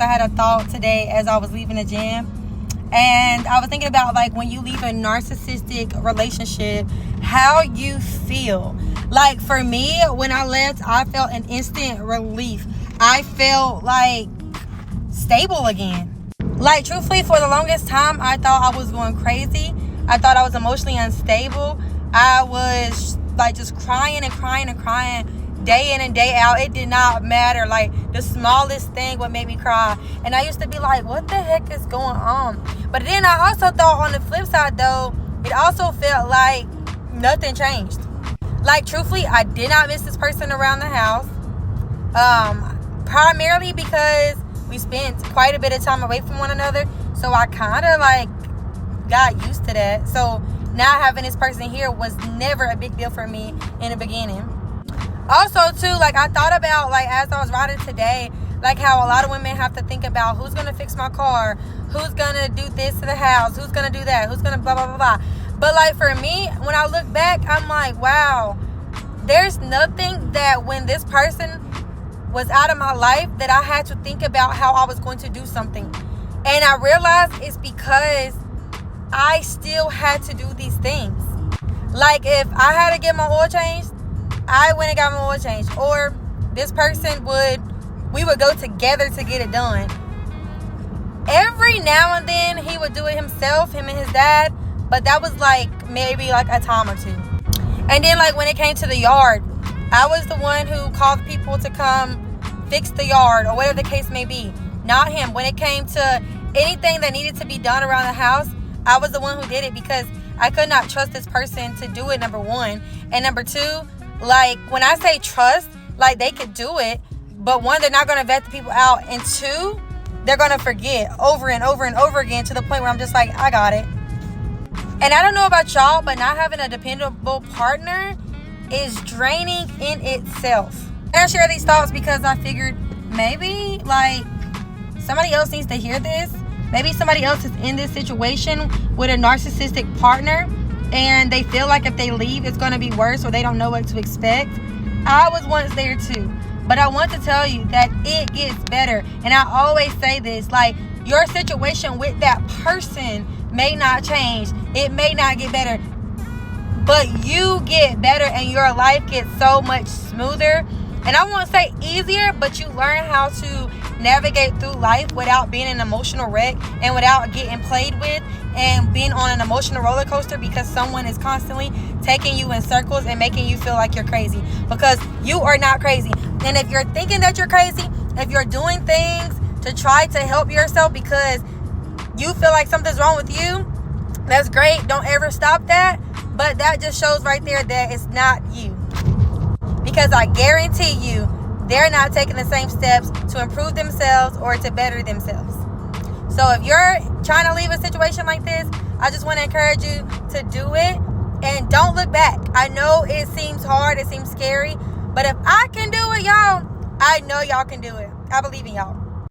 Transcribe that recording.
I had a thought today as I was leaving the gym. And I was thinking about, like, when you leave a narcissistic relationship, how you feel. Like, for me, when I left, I felt an instant relief. I felt, like, stable again. Like, truthfully, for the longest time, I thought I was going crazy. I thought I was emotionally unstable. I was, like, just crying and crying and crying day in and day out. It did not matter. Like, the smallest thing would make me cry. And I used to be like, what the heck is going on? But then I also thought, on the flip side, though, it also felt like nothing changed. Like, truthfully, I did not miss this person around the house. Primarily because we spent quite a bit of time away from one another. So I kind of, like, got used to that. So now having this person here was never a big deal for me in the beginning. Also, too, like, I thought about, like, as I was riding today, like, how a lot of women have to think about who's going to fix my car, who's going to do this to the house, who's going to do that, who's going to blah, blah, blah, blah. But, like, for me, when I look back, I'm like, wow, there's nothing that when this person was out of my life that I had to think about how I was going to do something. And I realized it's because I still had to do these things. Like, if I had to get my oil changed, I went and got my oil changed. Or this person we would go together to get it done. Every now and then he would do it himself, him and his dad, but that was like maybe like a time or two. And then, like, when it came to the yard, I was the one who called people to come fix the yard or whatever the case may be, not him. When it came to anything that needed to be done around the house, I was the one who did it because I could not trust this person to do it, number one. And number two, like, when I say trust, like, they could do it, but one, they're not going to vet the people out, and two, they're going to forget over and over and over again to the point where I'm just like, I got it. And I don't know about y'all, but not having a dependable partner is draining in itself. And I share these thoughts because I figured maybe, like, somebody else needs to hear this. Maybe somebody else is in this situation with a narcissistic partner and they feel like if they leave, it's going to be worse, or they don't know what to expect. I was once there too. But I want to tell you that it gets better. And I always say this, like, your situation with that person may not change. It may not get better. But you get better and your life gets so much smoother. And I won't say easier, but you learn how to navigate through life without being an emotional wreck and without getting played with and being on an emotional roller coaster because someone is constantly taking you in circles and making you feel like you're crazy, because you are not crazy. And if you're thinking that you're crazy, if you're doing things to try to help yourself because you feel like something's wrong with you, that's great. Don't ever stop that. But that just shows right there that it's not you. Because I guarantee you, they're not taking the same steps to improve themselves or to better themselves. So if you're trying to leave a situation like this, I just want to encourage you to do it and don't look back. I know it seems hard, it seems scary, but if I can do it, y'all, I know y'all can do it. I believe in y'all.